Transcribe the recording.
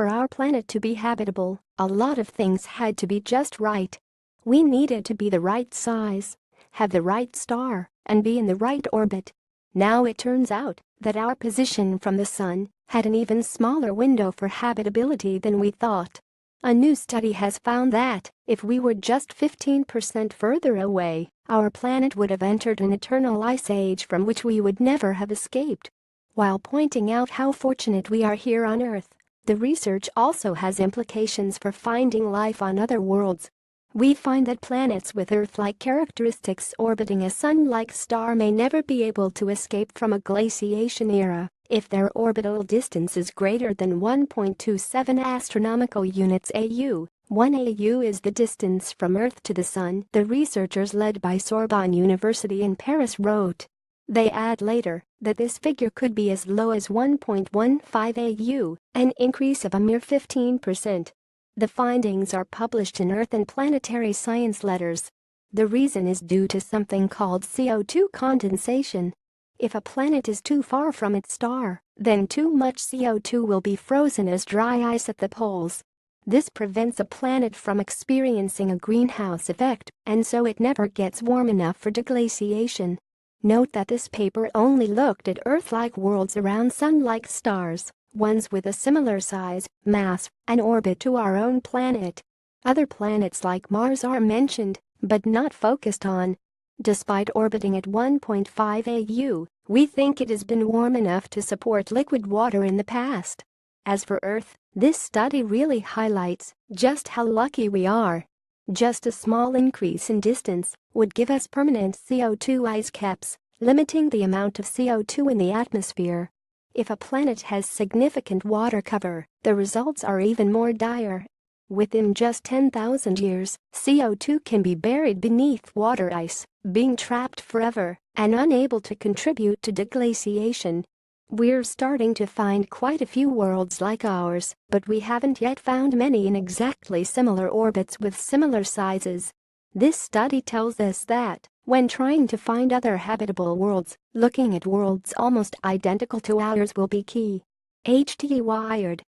For our planet to be habitable, a lot of things had to be just right. We needed to be the right size, have the right star, and be in the right orbit. Now it turns out that our position from the sun had an even smaller window for habitability than we thought. A new study has found that if we were just 15% further away, our planet would have entered an eternal ice age from which we would never have escaped. While pointing out how fortunate we are here on Earth, the research also has implications for finding life on other worlds. We find that planets with Earth-like characteristics orbiting a sun-like star may never be able to escape from a glaciation era if their orbital distance is greater than 1.27 astronomical units AU. 1 AU is the distance from Earth to the Sun, the researchers led by Sorbonne University in Paris wrote. They add later that this figure could be as low as 1.15 AU, an increase of a mere 15%. The findings are published in Earth and Planetary Science Letters. The reason is due to something called CO2 condensation. If a planet is too far from its star, then too much CO2 will be frozen as dry ice at the poles. This prevents a planet from experiencing a greenhouse effect, and so it never gets warm enough for deglaciation. Note that this paper only looked at Earth-like worlds around Sun-like stars, ones with a similar size, mass, and orbit to our own planet. Other planets like Mars are mentioned, but not focused on. Despite orbiting at 1.5 AU, we think it has been warm enough to support liquid water in the past. As for Earth, this study really highlights just how lucky we are. Just a small increase in distance would give us permanent CO2 ice caps, limiting the amount of CO2 in the atmosphere. If a planet has significant water cover, the results are even more dire. Within just 10,000 years, CO2 can be buried beneath water ice, being trapped forever and unable to contribute to deglaciation. We're starting to find quite a few worlds like ours, but we haven't yet found many in exactly similar orbits with similar sizes. This study tells us that, when trying to find other habitable worlds, looking at worlds almost identical to ours will be key. HT Wired